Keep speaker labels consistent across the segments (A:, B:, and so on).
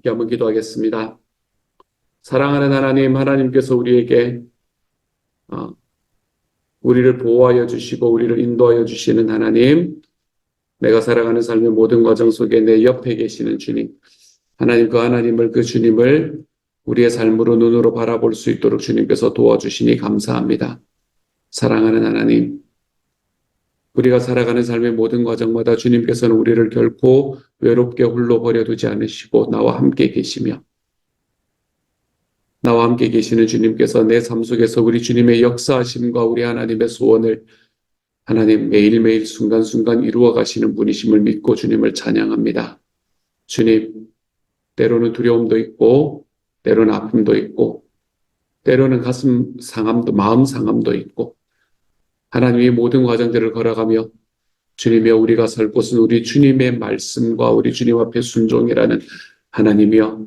A: 함께 한번 기도하겠습니다. 사랑하는 하나님, 하나님께서 우리에게 우리를 보호하여 주시고 우리를 인도하여 주시는 하나님, 내가 살아가는 삶의 모든 과정 속에 내 옆에 계시는 주님, 하나님, 그 하나님을, 그 주님을 우리의 삶으로 눈으로 바라볼 수 있도록 주님께서 도와주시니 감사합니다. 사랑하는 하나님, 우리가 살아가는 삶의 모든 과정마다 주님께서는 우리를 결코 외롭게 홀로 버려두지 않으시고 나와 함께 계시며, 나와 함께 계시는 주님께서 내 삶 속에서 우리 주님의 역사하심과 우리 하나님의 소원을 하나님 매일매일 순간순간 이루어 가시는 분이심을 믿고 주님을 찬양합니다. 주님, 때로는 두려움도 있고 때로는 아픔도 있고 때로는 가슴 상함도, 마음 상함도 있고, 하나님의 모든 과정들을 걸어가며 주님이여, 우리가 설 곳은 우리 주님의 말씀과 우리 주님 앞에 순종이라는 하나님이여,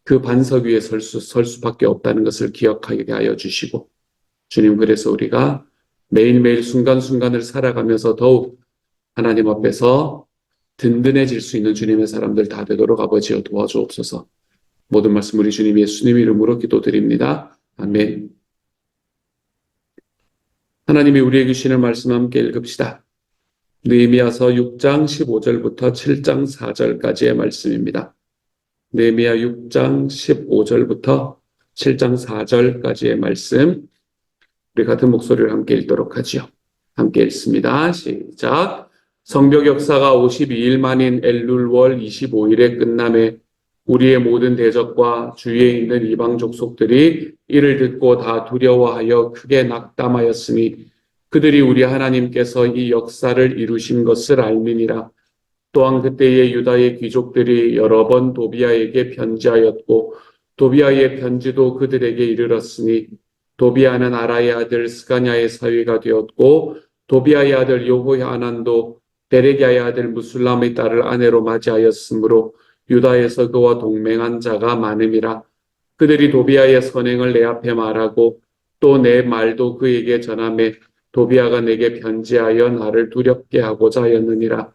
A: 그 반석 위에 설 수밖에 없다는 것을 기억하게 하여 주시고, 주님, 그래서 우리가 매일매일 순간순간을 살아가면서 더욱 하나님 앞에서 든든해질 수 있는 주님의 사람들 다 되도록 아버지여 도와주옵소서. 모든 말씀 우리 주님 예수님 이름으로 기도드립니다. 아멘. 하나님이 우리에게 주시는 말씀 함께 읽읍시다. 느헤미야서 6장 15절부터 7장 4절까지의 말씀입니다. 느헤미야 6장 15절부터 7장 4절까지의 말씀, 우리 같은 목소리를 함께 읽도록 하지요. 함께 읽습니다. 시작. 성벽 역사가 52일 만인 엘룰월 25일에 끝남에 우리의 모든 대적과 주위에 있는 이방 족속들이 이를 듣고 다 두려워하여 크게 낙담하였으니 그들이 우리 하나님께서 이 역사를 이루신 것을 알미니라. 또한 그때의 유다의 귀족들이 여러 번 도비아에게 편지하였고 도비아의 편지도 그들에게 이르렀으니 도비아는 아라의 아들 스가냐의 사위가 되었고 도비아의 아들 여호야난도 베레기야의 아들 무술람의 딸을 아내로 맞이하였으므로 유다에서 그와 동맹한 자가 많음이라. 그들이 도비아의 선행을 내 앞에 말하고 또 내 말도 그에게 전하매 도비아가 내게 편지하여 나를 두렵게 하고자 하였느니라.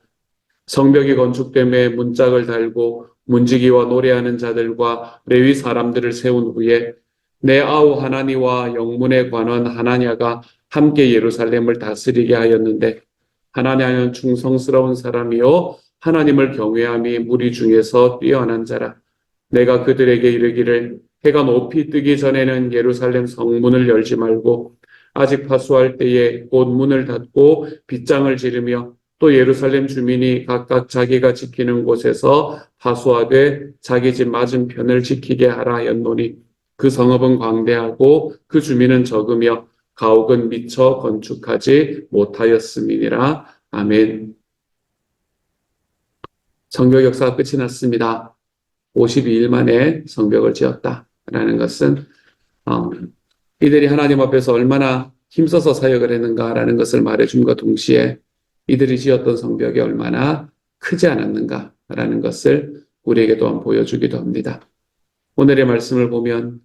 A: 성벽이 건축됨에 문짝을 달고 문지기와 노래하는 자들과 레위 사람들을 세운 후에 내 아우 하나니와 영문의 관원 하나냐가 함께 예루살렘을 다스리게 하였는데, 하나냐는 충성스러운 사람이요 하나님을 경외함이 무리 중에서 뛰어난 자라. 내가 그들에게 이르기를 해가 높이 뜨기 전에는 예루살렘 성문을 열지 말고 아직 파수할 때에 곧 문을 닫고 빗장을 지르며 또 예루살렘 주민이 각각 자기가 지키는 곳에서 파수하되 자기 집 맞은편을 지키게 하라 하였노니, 그 성읍은 광대하고 그 주민은 적으며 가옥은 미처 건축하지 못하였음이니라. 아멘. 성벽 역사가 끝이 났습니다. 52일 만에 성벽을 지었다라는 것은 이들이 하나님 앞에서 얼마나 힘써서 사역을 했는가라는 것을 말해줌과 동시에 이들이 지었던 성벽이 얼마나 크지 않았는가라는 것을 우리에게 또한 보여주기도 합니다. 오늘의 말씀을 보면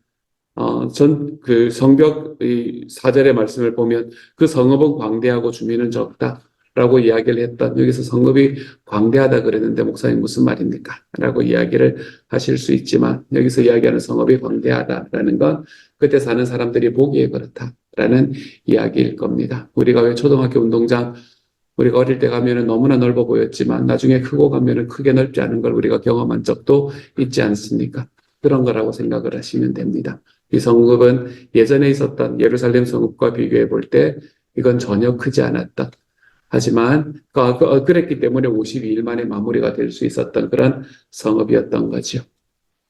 A: 전 그 성벽 4절의 말씀을 보면 그 성읍은 광대하고 주민은 적다라고 이야기를 했던, 여기서 성읍이 광대하다 그랬는데 목사님 무슨 말입니까? 라고 이야기를 하실 수 있지만, 여기서 이야기하는 성읍이 광대하다라는 건 그때 사는 사람들이 보기에 그렇다라는 이야기일 겁니다. 우리가 왜 초등학교 운동장 우리가 어릴 때 가면은 너무나 넓어 보였지만 나중에 크고 가면은 크게 넓지 않은 걸 우리가 경험한 적도 있지 않습니까? 그런 거라고 생각을 하시면 됩니다. 이 성읍은 예전에 있었던 예루살렘 성읍과 비교해 볼 때 이건 전혀 크지 않았다. 하지만 그랬기 때문에 52일 만에 마무리가 될 수 있었던 그런 성읍이었던 거죠.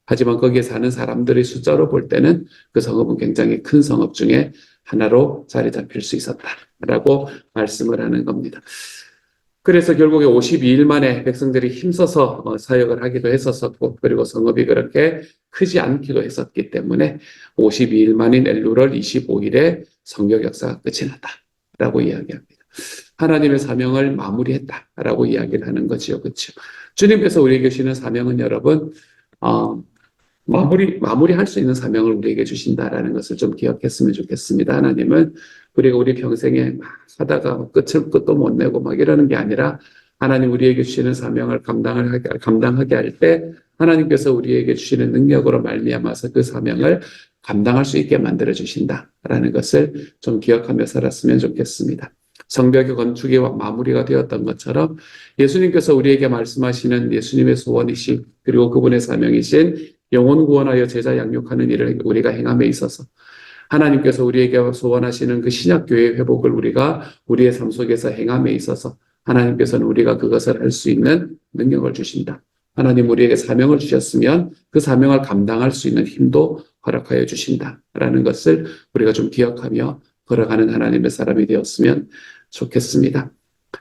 A: 하지만 거기에 사는 사람들의 숫자로 볼 때는 그 성읍은 굉장히 큰 성읍 중에 하나로 자리 잡힐 수 있었다라고 말씀을 하는 겁니다. 그래서 결국에 52일 만에 백성들이 힘써서 사역을 하기도 했었고, 그리고 성읍이 그렇게 크지 않기도 했었기 때문에 52일 만인 엘룰월 25일에 성벽 역사가 끝이 났다라고 이야기합니다. 하나님의 사명을 마무리했다라고 이야기를 하는 거지요. 그렇죠? 주님께서 우리에게 주시는 사명은 여러분 마무리할 수 있는 사명을 우리에게 주신다라는 것을 좀 기억했으면 좋겠습니다. 하나님은 우리가 우리 평생에 막 하다가 끝도 못 내고 막 이러는 게 아니라 하나님 우리에게 주시는 사명을 감당하게 할 때 하나님께서 우리에게 주시는 능력으로 말미암아서 그 사명을 감당할 수 있게 만들어 주신다라는 것을 좀 기억하며 살았으면 좋겠습니다. 성벽의 건축이 마무리가 되었던 것처럼 예수님께서 우리에게 말씀하시는 예수님의 소원이신 그리고 그분의 사명이신 영혼 구원하여 제자 양육하는 일을 우리가 행함에 있어서 하나님께서 우리에게 소원하시는 그 신약교회의 회복을 우리가 우리의 삶 속에서 행함에 있어서 하나님께서는 우리가 그것을 할 수 있는 능력을 주신다. 하나님 우리에게 사명을 주셨으면 그 사명을 감당할 수 있는 힘도 허락하여 주신다라는 것을 우리가 좀 기억하며 걸어가는 하나님의 사람이 되었으면 좋겠습니다.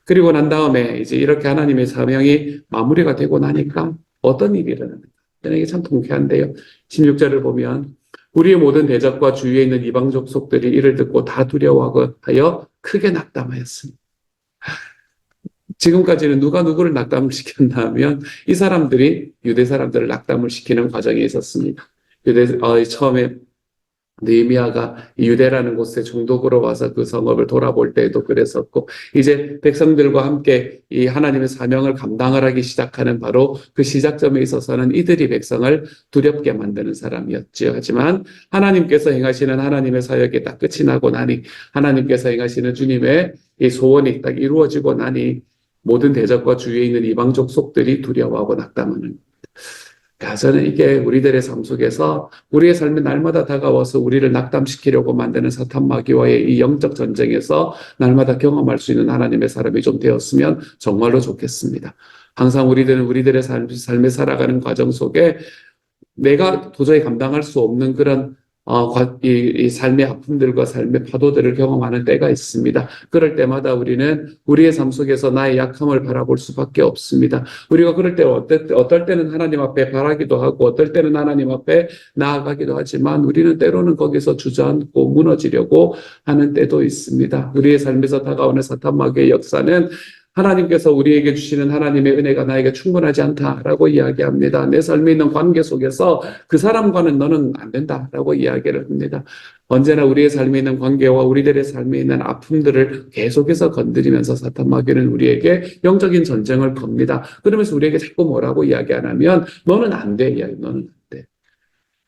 A: 그리고 난 다음에 이제 이렇게 하나님의 사명이 마무리가 되고 나니까 어떤 일이 일어납니까? 이게 참 통쾌한데요. 16절을 보면 우리의 모든 대적과 주위에 있는 이방 족속들이 이를 듣고 다 두려워하여 크게 낙담하였습니다. 지금까지는 누가 누구를 낙담을 시켰나 하면 이 사람들이 유대 사람들을 낙담을 시키는 과정에 있었습니다. 처음에 느헤미야가 유대라는 곳에 총독으로 와서 그 성읍을 돌아볼 때에도 그랬었고 이제 백성들과 함께 이 하나님의 사명을 감당을 하기 시작하는 바로 그 시작점에 있어서는 이들이 백성을 두렵게 만드는 사람이었죠. 하지만 하나님께서 행하시는 하나님의 사역이 딱 끝이 나고 나니 하나님께서 행하시는 주님의 이 소원이 딱 이루어지고 나니 모든 대적과 주위에 있는 이방 족속들이 두려워하고 낙담하는 저는 이게 우리들의 삶 속에서 우리의 삶에 날마다 다가와서 우리를 낙담시키려고 만드는 사탄 마귀와의 이 영적 전쟁에서 날마다 경험할 수 있는 하나님의 사람이 좀 되었으면 정말로 좋겠습니다. 항상 우리들은 우리들의 삶에 살아가는 과정 속에 내가 도저히 감당할 수 없는 그런 이 삶의 아픔들과 삶의 파도들을 경험하는 때가 있습니다. 그럴 때마다 우리는 우리의 삶 속에서 나의 약함을 바라볼 수밖에 없습니다. 우리가 그럴 때 어떨 때는 하나님 앞에 바라기도 하고 어떨 때는 하나님 앞에 나아가기도 하지만 우리는 때로는 거기서 주저앉고 무너지려고 하는 때도 있습니다. 우리의 삶에서 다가오는 사탄 마귀의 역사는 하나님께서 우리에게 주시는 하나님의 은혜가 나에게 충분하지 않다라고 이야기합니다. 내 삶에 있는 관계 속에서 그 사람과는 너는 안 된다라고 이야기를 합니다. 언제나 우리의 삶에 있는 관계와 우리들의 삶에 있는 아픔들을 계속해서 건드리면서 사탄 마귀는 우리에게 영적인 전쟁을 겁니다. 그러면서 우리에게 자꾸 뭐라고 이야기 안 하면 너는 안 돼, 너는 안 돼.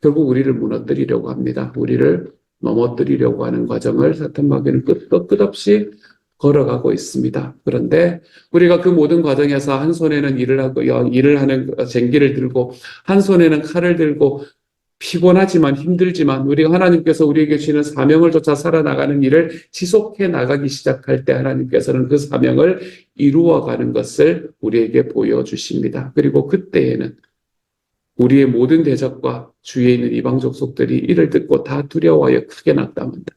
A: 결국 우리를 무너뜨리려고 합니다. 우리를 넘어뜨리려고 하는 과정을 사탄 마귀는 끝없이 걸어가고 있습니다. 그런데 우리가 그 모든 과정에서 한 손에는 일을 하는 쟁기를 들고 한 손에는 칼을 들고 피곤하지만 힘들지만 우리가 하나님께서 우리에게 주시는 사명을 쫓아 살아나가는 일을 지속해 나가기 시작할 때 하나님께서는 그 사명을 이루어가는 것을 우리에게 보여주십니다. 그리고 그때에는 우리의 모든 대적과 주위에 있는 이방 족속들이 이를 듣고 다 두려워하여 크게 낙담한다.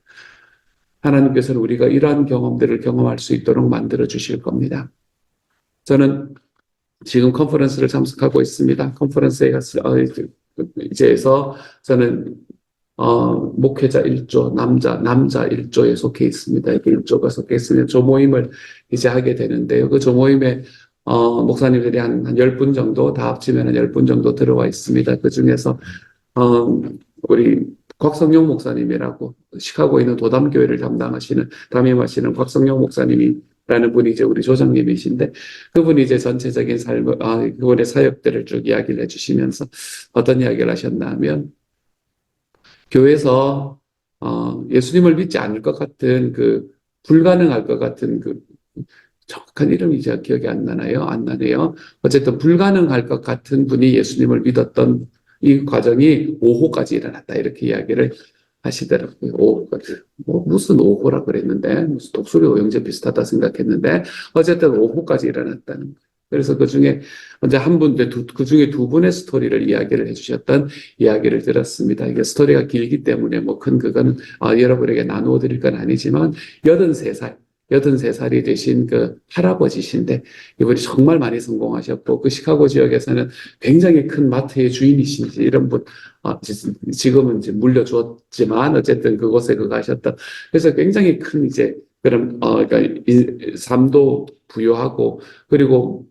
A: 하나님께서는 우리가 이러한 경험들을 경험할 수 있도록 만들어 주실 겁니다. 저는 지금 컨퍼런스를 참석하고 있습니다. 컨퍼런스에 이제서 저는 목회자 1조, 남자 1조에 속해 있습니다. 이렇게 1조가 속해 있으면 조모임을 이제 하게 되는데요. 그 조모임에 목사님들이 한 10분 정도, 다 합치면 한 10분 정도 들어와 있습니다. 그 중에서 우리 곽성용 목사님이라고 시카고에 있는 도담교회를 담임하시는 곽성용 목사님이라는 분이 이제 우리 조장님이신데 그분이 이제 전체적인 그분의 사역들을 쭉 이야기를 해주시면서 어떤 이야기를 하셨나 하면 교회에서 예수님을 믿지 않을 것 같은 불가능할 것 같은 정확한 이름이 제가 기억이 안 나네요. 어쨌든 불가능할 것 같은 분이 예수님을 믿었던 이 과정이 5호까지 일어났다. 이렇게 이야기를 하시더라고요. 무슨 5호라 그랬는데, 무슨 독수리 오형제 비슷하다 생각했는데, 어쨌든 5호까지 일어났다는 거예요. 그래서 그 중에 언제 한 분인데 그 중에 두 분의 스토리를 이야기를 해주셨던 이야기를 들었습니다. 이게 스토리가 길기 때문에 그거는 여러분에게 나누어 드릴 건 아니지만 83살이 되신 그 할아버지신데 이분이 정말 많이 성공하셨고 그 시카고 지역에서는 굉장히 큰 마트의 주인이신지 이런 분 지금은 이제 물려주었지만 어쨌든 그곳에 가셨던 그래서 굉장히 큰 이제 그런 그러니까 삶도 부유하고 그리고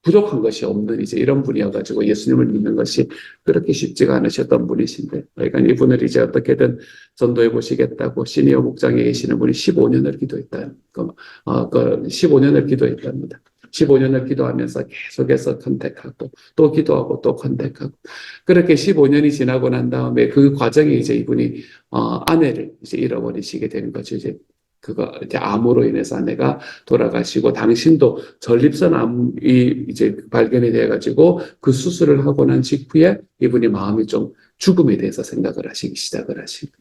A: 부족한 것이 없는 이제 이런 분이어가지고 예수님을 믿는 것이 그렇게 쉽지가 않으셨던 분이신데, 그러니까 이분을 이제 어떻게든 전도해 보시겠다고 시니어 목장에 계시는 분이 15년을 기도했다. 15년을 기도했답니다. 15년을 기도하면서 계속해서 컨택하고 또 기도하고 또 컨택하고 그렇게 15년이 지나고 난 다음에 그 과정에 이제 이분이 아내를 이제 잃어버리시게 되는 거죠. 그거 이제 암으로 인해서 아내가 돌아가시고 당신도 전립선 암이 이제 발견이 돼가지고 그 수술을 하고 난 직후에 이분이 마음이 좀 죽음에 대해서 생각을 하시기 시작을 하시고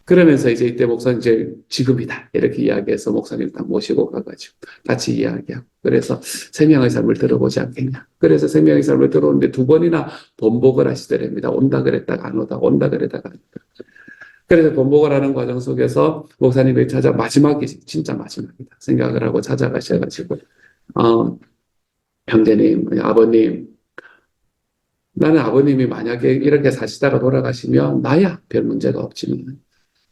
A: 그러면서 이제 이때 목사님 이제 지금이다 이렇게 이야기해서 목사님 딱 모시고 가가지고 같이 이야기하고 그래서 생명의 삶을 들어보지 않겠냐. 그래서 생명의 삶을 들어오는데 2번이나 번복을 하시더랍니다. 온다 그랬다가 안 오다 온다 그랬다가 안 오다. 그래서 번복을 하는 과정 속에서 목사님을 찾아 마지막이 진짜 마지막이다 생각을 하고 찾아가셔가지고 형제님, 아버님 나는 아버님이 만약에 이렇게 사시다가 돌아가시면 나야 별 문제가 없지만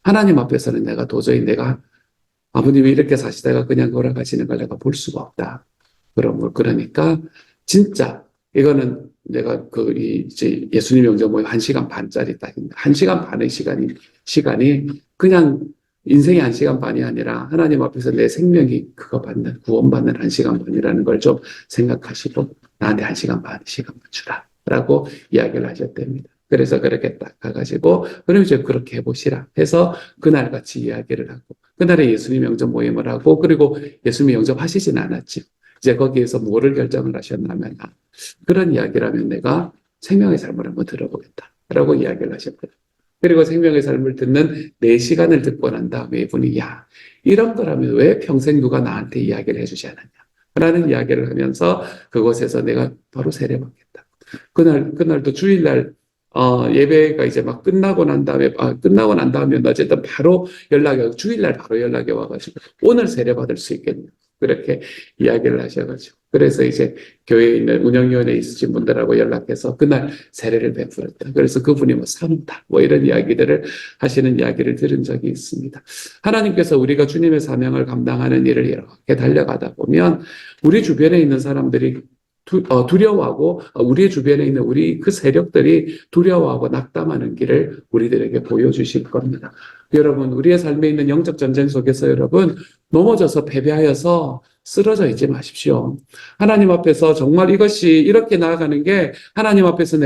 A: 하나님 앞에서는 내가 도저히 내가 아버님이 이렇게 사시다가 그냥 돌아가시는 걸 내가 볼 수가 없다. 그러니까 진짜 이거는 내가 이제 예수님 영접 모임 1시간 반짜리 딱 1시간 반의 시간이 그냥 인생의 1시간 반이 아니라 하나님 앞에서 내 생명이 그거 받는 구원받는 1시간 반이라는 걸 좀 생각하시고 나한테 1시간 반 시간만 주라라고 이야기를 하셨답니다. 그래서 그렇게 딱 가가지고 그럼 이제 그렇게 해보시라 해서 그날 같이 이야기를 하고 그날에 예수님 영접 모임을 하고 그리고 예수님 영접하시진 않았죠. 이제 거기에서 뭐를 결정을 하셨냐면 그런 이야기라면 내가 생명의 삶을 한번 들어보겠다라고 이야기를 하셨거든요. 그리고 생명의 삶을 듣는 4시간을 듣고 난 다음에 이분이 이런 거라면 왜 평생 누가 나한테 이야기를 해주지 않았냐 라는 이야기를 하면서 그곳에서 내가 바로 세례받겠다. 그날도 주일날 예배가 이제 막 끝나고 난 다음에 어쨌든 바로 주일날 바로 연락이 와가지고 오늘 세례받을 수 있겠냐 그렇게 이야기를 하셔가지고 그래서 이제 교회에 있는 운영위원회에 있으신 분들하고 연락해서 그날 세례를 베풀었다. 그래서 그분이 산다 이런 이야기들을 하시는 이야기를 들은 적이 있습니다. 하나님께서 우리가 주님의 사명을 감당하는 일을 이렇게 달려가다 보면 우리 주변에 있는 사람들이 두려워하고 우리 주변에 있는 우리 그 세력들이 두려워하고 낙담하는 길을 우리들에게 보여주실 겁니다. 여러분 우리의 삶에 있는 영적 전쟁 속에서 여러분 넘어져서 패배하여서 쓰러져 있지 마십시오. 하나님 앞에서 정말 이것이 이렇게 나아가는 게 하나님 앞에서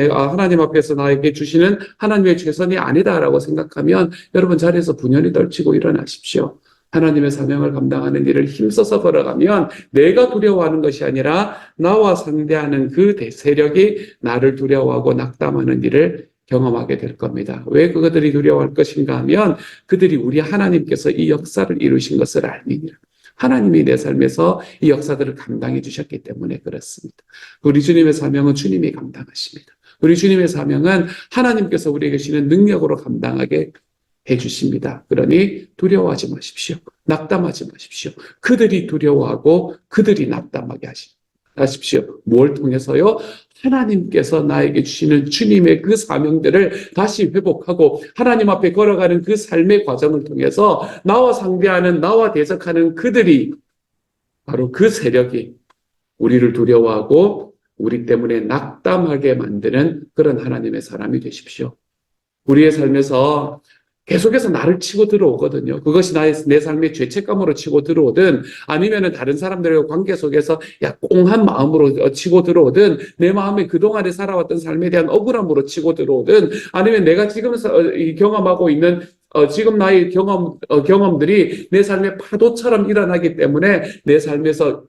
A: 나에게 주시는 하나님의 최선이 아니다라고 생각하면 여러분 자리에서 분연히 떨치고 일어나십시오. 하나님의 사명을 감당하는 일을 힘써서 걸어가면 내가 두려워하는 것이 아니라 나와 상대하는 그 세력이 나를 두려워하고 낙담하는 일을 경험하게 될 겁니다. 왜 그들이 두려워할 것인가 하면 그들이 우리 하나님께서 이 역사를 이루신 것을 알미니라. 하나님이 내 삶에서 이 역사들을 감당해 주셨기 때문에 그렇습니다. 우리 주님의 사명은 주님이 감당하십니다. 우리 주님의 사명은 하나님께서 우리에게 주시는 능력으로 감당하게 해주십니다. 그러니 두려워하지 마십시오. 낙담하지 마십시오. 그들이 두려워하고 그들이 낙담하게 하십시오. 뭘 통해서요? 하나님께서 나에게 주시는 주님의 그 사명들을 다시 회복하고 하나님 앞에 걸어가는 그 삶의 과정을 통해서 나와 상대하는 나와 대적하는 그들이 바로 그 세력이 우리를 두려워하고 우리 때문에 낙담하게 만드는 그런 하나님의 사람이 되십시오. 우리의 삶에서 계속해서 나를 치고 들어오거든요. 그것이 내 삶의 죄책감으로 치고 들어오든 아니면은 다른 사람들과 관계 속에서 꽁한 마음으로 치고 들어오든 내 마음에 그동안에 살아왔던 삶에 대한 억울함으로 치고 들어오든 아니면 내가 지금 경험하고 있는 지금 나의 경험들이 내 삶의 파도처럼 일어나기 때문에 내 삶에서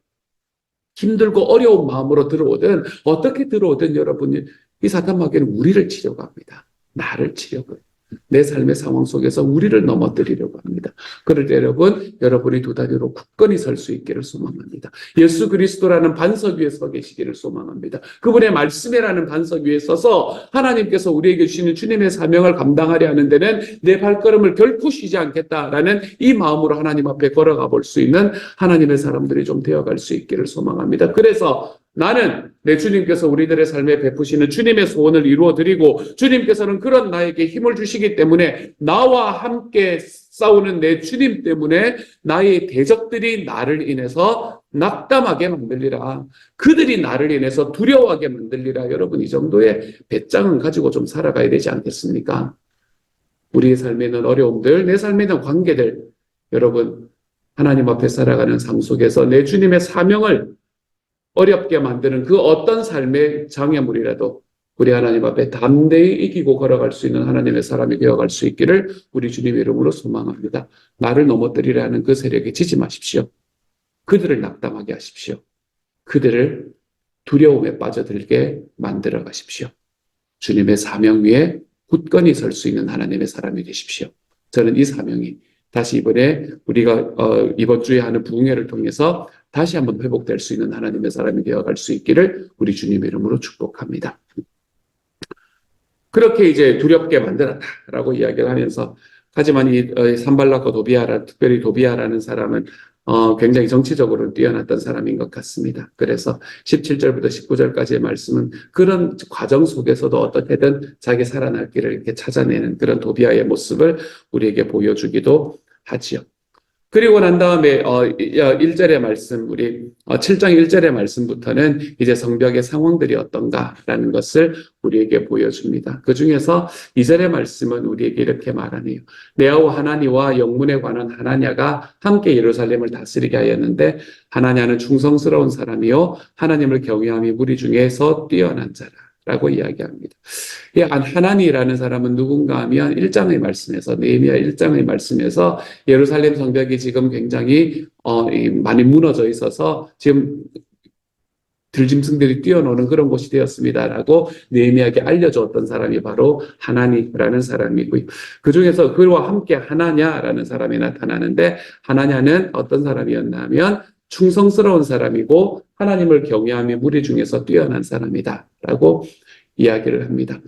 A: 힘들고 어려운 마음으로 들어오든 어떻게 들어오든 여러분이 이 사탄 마귀는 우리를 치려고 합니다. 나를 치려고 해요. 내 삶의 상황 속에서 우리를 넘어뜨리려고 합니다. 그럴 때 여러분이 두 다리로 굳건히 설 수 있기를 소망합니다. 예수 그리스도라는 반석 위에 서 계시기를 소망합니다. 그분의 말씀이라는 반석 위에 서서 하나님께서 우리에게 주시는 주님의 사명을 감당하려 하는 데는 내 발걸음을 결코 쉬지 않겠다라는 이 마음으로 하나님 앞에 걸어가 볼 수 있는 하나님의 사람들이 좀 되어갈 수 있기를 소망합니다. 그래서 나는 내 주님께서 우리들의 삶에 베푸시는 주님의 소원을 이루어드리고 주님께서는 그런 나에게 힘을 주시기 때문에 나와 함께 싸우는 내 주님 때문에 나의 대적들이 나를 인해서 낙담하게 만들리라. 그들이 나를 인해서 두려워하게 만들리라. 여러분 이 정도의 배짱은 가지고 좀 살아가야 되지 않겠습니까? 우리의 삶에 있는 어려움들, 내 삶에 있는 관계들 여러분 하나님 앞에 살아가는 삶 속에서 내 주님의 사명을 어렵게 만드는 그 어떤 삶의 장애물이라도 우리 하나님 앞에 담대히 이기고 걸어갈 수 있는 하나님의 사람이 되어갈 수 있기를 우리 주님의 이름으로 소망합니다. 나를 넘어뜨리려 하는 그 세력에 지지 마십시오. 그들을 낙담하게 하십시오. 그들을 두려움에 빠져들게 만들어 가십시오. 주님의 사명 위에 굳건히 설 수 있는 하나님의 사람이 되십시오. 저는 이 사명이 다시 이번에 우리가 이번 주에 하는 부흥회를 통해서 다시 한번 회복될 수 있는 하나님의 사람이 되어갈 수 있기를 우리 주님의 이름으로 축복합니다. 그렇게 이제 두렵게 만들었다라고 이야기를 하면서, 하지만 이 산발락과 도비아라, 특별히 도비아라는 사람은 굉장히 정치적으로 뛰어났던 사람인 것 같습니다. 그래서 17절부터 19절까지의 말씀은 그런 과정 속에서도 어떻게든 자기 살아날 길을 이렇게 찾아내는 그런 도비아의 모습을 우리에게 보여주기도 하지요. 그리고 난 다음에 1절의 말씀, 우리 7장 1절의 말씀부터는 이제 성벽의 상황들이 어떤가라는 것을 우리에게 보여줍니다. 그 중에서 2절의 말씀은 우리에게 이렇게 말하네요. 네아우 하나니와 영문에 관한 하나냐가 함께 예루살렘을 다스리게 하였는데, 하나냐는 충성스러운 사람이요 하나님을 경외함이 무리 중에서 뛰어난 자라 라고 이야기합니다. 이 하나니라는 사람은 누군가 하면 1장의 말씀에서, 느헤미야 1장의 말씀에서 예루살렘 성벽이 지금 굉장히 많이 무너져 있어서 지금 들짐승들이 뛰어노는 그런 곳이 되었습니다라고 느헤미야에게 알려주었던 사람이 바로 하나니라는 사람이고요. 그 중에서 그와 함께 하나냐라는 사람이 나타나는데, 하나냐는 어떤 사람이었나 하면 충성스러운 사람이고 하나님을 경외하며 무리 중에서 뛰어난 사람이다라고 이야기를 합니다.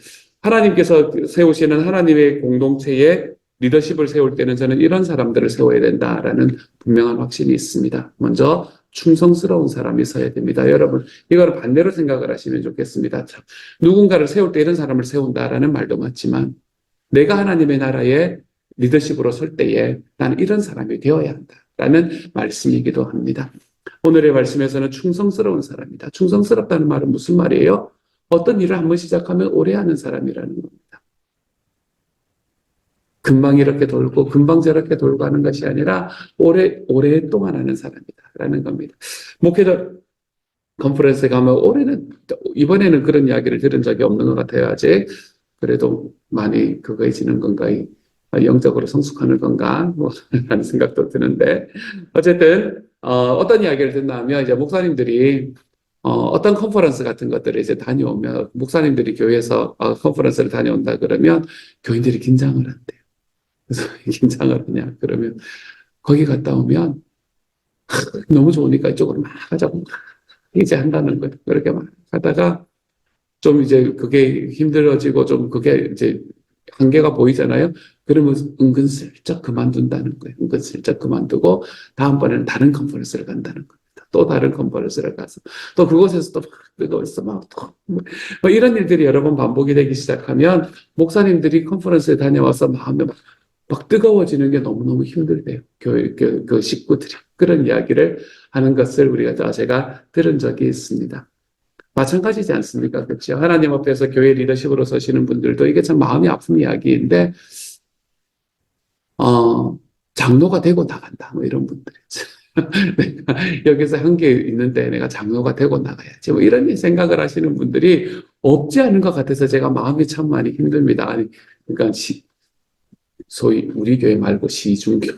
A: 하나님께서 세우시는 하나님의 공동체에 리더십을 세울 때는 저는 이런 사람들을 세워야 된다라는 분명한 확신이 있습니다. 먼저 충성스러운 사람이 서야 됩니다. 여러분, 이걸 반대로 생각을 하시면 좋겠습니다. 누군가를 세울 때 이런 사람을 세운다라는 말도 맞지만, 내가 하나님의 나라에 리더십으로 설 때에 나는 이런 사람이 되어야 한다라는 말씀이기도 합니다. 오늘의 말씀에서는 충성스러운 사람이다. 충성스럽다는 말은 무슨 말이에요? 어떤 일을 한번 시작하면 오래 하는 사람이라는 겁니다. 금방 이렇게 돌고 금방 저렇게 돌고 하는 것이 아니라 오랫동안 하는 사람이다라는 겁니다. 목회자 컨퍼런스에 가면 이번에는 그런 이야기를 들은 적이 없는 것 같아요. 아직. 그래도 많이 그거해지는 건가, 영적으로 성숙하는 건가, 라는 생각도 드는데, 어쨌든 어떤 이야기를 듣나 하면, 이제 목사님들이 어떤 컨퍼런스 같은 것들을 이제 다녀오면, 목사님들이 교회에서 컨퍼런스를 다녀온다 그러면 교인들이 긴장을 한대요. 그래서 긴장을 하냐 그러면, 거기 갔다 오면 너무 좋으니까 이쪽으로 막 가자고 막 이제 한다는 거예요. 그렇게 막 하다가 좀 이제 그게 힘들어지고 좀 그게 이제 한계가 보이잖아요. 그러면 은근슬쩍 그만둔다는 거예요. 은근슬쩍 그만두고 다음번에는 다른 컨퍼런스를 간다는 겁니다. 또 다른 컨퍼런스를 가서 또 그곳에서 또 뜨거워서 막 또 이런 일들이 여러 번 반복이 되기 시작하면, 목사님들이 컨퍼런스에 다녀와서 마음에 막 뜨거워지는 게 너무너무 힘들대요. 그 식구들이 그런 이야기를 하는 것을 제가 들은 적이 있습니다. 마찬가지지 않습니까? 그렇죠? 하나님 앞에서 교회 리더십으로 서시는 분들도 이게 참 마음이 아픈 이야기인데, 장로가 되고 나간다, 이런 분들이. 내가 여기서 한계 있는데 내가 장로가 되고 나가야지, 이런 생각을 하시는 분들이 없지 않은 것 같아서 제가 마음이 참 많이 힘듭니다. 그러니까 소위 우리 교회 말고 시중교.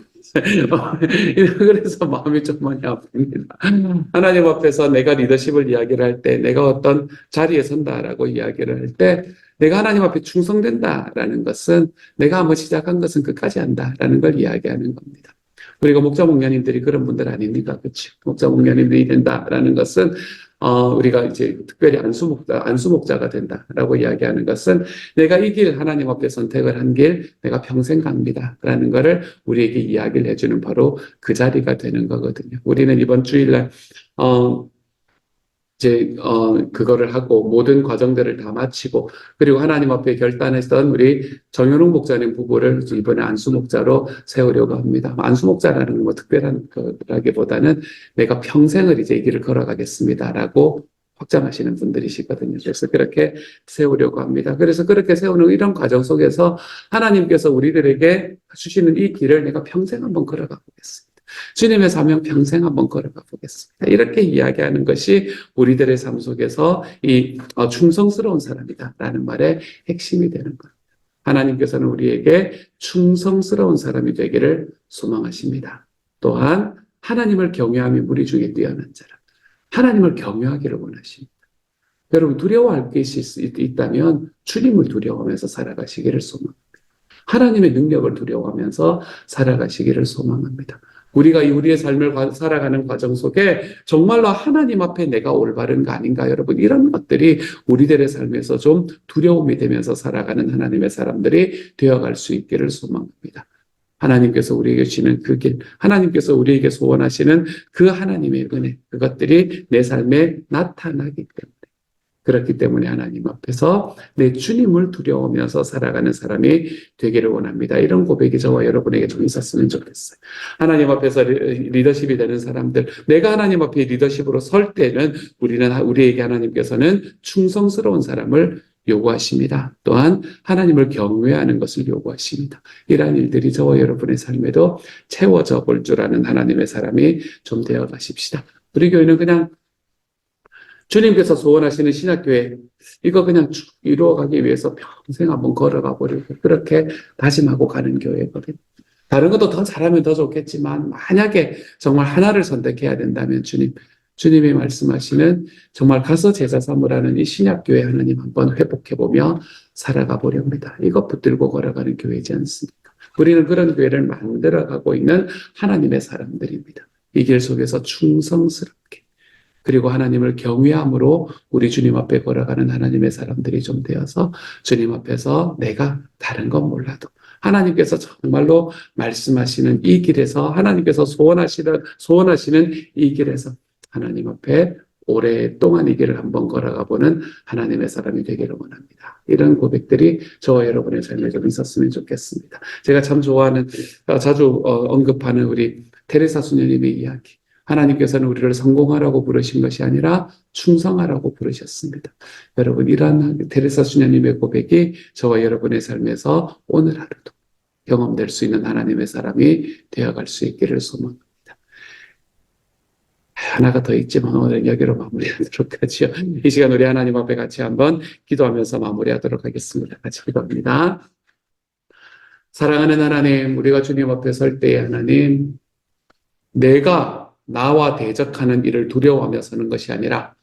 A: 그래서 마음이 좀 많이 아픕니다. 하나님 앞에서 내가 리더십을 이야기를 할 때, 내가 어떤 자리에 선다라고 이야기를 할 때, 내가 하나님 앞에 충성된다라는 것은 내가 한번 시작한 것은 끝까지 한다라는 걸 이야기하는 겁니다. 우리가 목자 목녀님들이 그런 분들 아닙니까? 그렇죠? 목자 목녀님들이 된다라는 것은 우리가 이제 특별히 안수목자가 된다라고 이야기하는 것은 내가 이 길 하나님 앞에 선택을 한 길 내가 평생 갑니다라는 것을 우리에게 이야기를 해주는 바로 그 자리가 되는 거거든요. 우리는 이번 주일날 그거를 하고 모든 과정들을 다 마치고, 그리고 하나님 앞에 결단했던 우리 정현웅 목사님 부부를 이번에 안수목자로 세우려고 합니다. 안수목자라는 특별한 거라기보다는 내가 평생을 이제 이 길을 걸어가겠습니다라고 확장하시는 분들이시거든요. 그래서 그렇게 세우려고 합니다. 그래서 그렇게 세우는 이런 과정 속에서 하나님께서 우리들에게 주시는 이 길을 내가 평생 한번 걸어가 보겠습니다. 주님의 사명 평생 한번 걸어가 보겠습니다. 이렇게 이야기하는 것이 우리들의 삶 속에서 이 충성스러운 사람이다라는 말의 핵심이 되는 거예요. 하나님께서는 우리에게 충성스러운 사람이 되기를 소망하십니다. 또한 하나님을 경외함이 무리 중에 뛰어난 자라. 하나님을 경외하기를 원하십니다. 여러분 두려워할 것이 있다면 주님을 두려워하면서 살아가시기를 소망합니다. 하나님의 능력을 두려워하면서 살아가시기를 소망합니다. 우리가 우리의 삶을 살아가는 과정 속에 정말로 하나님 앞에 내가 올바른가 아닌가 여러분 이런 것들이 우리들의 삶에서 좀 두려움이 되면서 살아가는 하나님의 사람들이 되어갈 수 있기를 소망합니다. 하나님께서 우리에게 주시는 그 길, 하나님께서 우리에게 소원하시는 그 하나님의 은혜, 그것들이 내 삶에 나타나기 때문에 그렇기 때문에 하나님 앞에서 내 주님을 두려워하면서 살아가는 사람이 되기를 원합니다. 이런 고백이 저와 여러분에게 좀 있었으면 좋겠어요. 하나님 앞에서 리더십이 되는 사람들, 내가 하나님 앞에 리더십으로 설 때는 우리에게 하나님께서는 충성스러운 사람을 요구하십니다. 또한 하나님을 경외하는 것을 요구하십니다. 이러한 일들이 저와 여러분의 삶에도 채워져 볼 줄 아는 하나님의 사람이 좀 되어 가십시다. 우리 교회는 그냥 주님께서 소원하시는 신학교회 이거 그냥 쭉 이루어가기 위해서 평생 한번 걸어가 버리고 그렇게 다짐하고 가는 교회거든요. 다른 것도 더 잘하면 더 좋겠지만 만약에 정말 하나를 선택해야 된다면 주님이 말씀하시는 정말 가서 제자 삼으라는 이 신약교회 하나님 한번 회복해보며 살아가 보렵니다. 이것 붙들고 걸어가는 교회이지 않습니까? 우리는 그런 교회를 만들어가고 있는 하나님의 사람들입니다. 이 길 속에서 충성스럽게 그리고 하나님을 경외함으로 우리 주님 앞에 걸어가는 하나님의 사람들이 좀 되어서 주님 앞에서 내가 다른 건 몰라도 하나님께서 정말로 말씀하시는 이 길에서 하나님께서 소원하시는 이 길에서 하나님 앞에 오랫동안 이 길을 한번 걸어가 보는 하나님의 사람이 되기를 원합니다. 이런 고백들이 저와 여러분의 삶에 좀 있었으면 좋겠습니다. 제가 참 좋아하는 자주 언급하는 우리 테레사 수녀님의 이야기. 하나님께서는 우리를 성공하라고 부르신 것이 아니라 충성하라고 부르셨습니다. 여러분 이러한 테레사 수녀님의 고백이 저와 여러분의 삶에서 오늘 하루도 경험될 수 있는 하나님의 사람이 되어갈 수 있기를 소망합니다. 하나가 더 있지만 오늘은 여기로 마무리하도록 하죠. 이 시간 우리 하나님 앞에 같이 한번 기도하면서 마무리하도록 하겠습니다. 같이 기도합니다. 사랑하는 하나님, 우리가 주님 앞에 설 때에 하나님, 내가 나와 대적하는 일을 두려워하며 서는 것이 아니라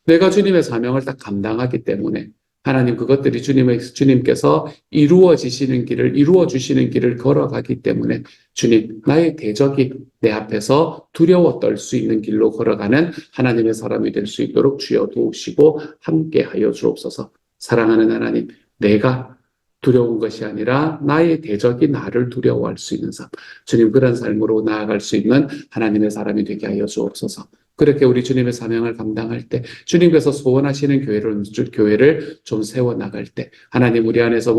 A: 내가 주님의 사명을 딱 감당하기 때문에 하나님 그것들이 주님께서 이루어 주시는 길을 걸어가기 때문에 주님 나의 대적이 내 앞에서 두려워 떨 수 있는 길로 걸어가는 하나님의 사람이 될 수 있도록 주여 도우시고 함께하여 주옵소서. 사랑하는 하나님, 내가 두려운 것이 아니라 나의 대적이 나를 두려워할 수 있는 삶, 주님 그런 삶으로 나아갈 수 있는 하나님의 사람이 되게 하여 주옵소서. 그렇게 우리 주님의 사명을 감당할 때 주님께서 소원하시는 교회를 좀 세워나갈 때 하나님 우리 안에서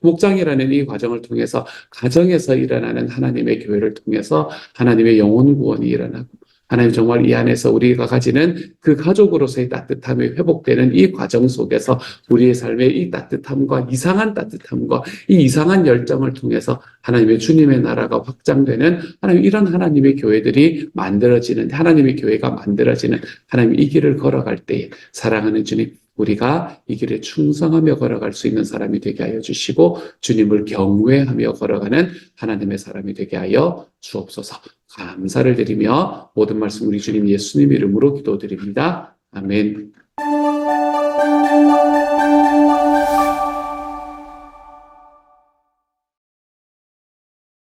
A: 목장이라는 이 과정을 통해서 가정에서 일어나는 하나님의 교회를 통해서 하나님의 영혼 구원이 일어나고 하나님 정말 이 안에서 우리가 가지는 그 가족으로서의 따뜻함이 회복되는 이 과정 속에서 우리의 삶의 이 따뜻함과 이상한 따뜻함과 이 이상한 열정을 통해서 하나님의 주님의 나라가 확장되는 하나님 이런 하나님의 교회들이 만들어지는 하나님의 교회가 만들어지는 하나님 이 길을 걸어갈 때에 사랑하는 주님 우리가 이 길에 충성하며 걸어갈 수 있는 사람이 되게 하여 주시고 주님을 경외하며 걸어가는 하나님의 사람이 되게 하여 주옵소서. 감사를 드리며 모든 말씀 우리 주님 예수님 이름으로 기도드립니다. 아멘.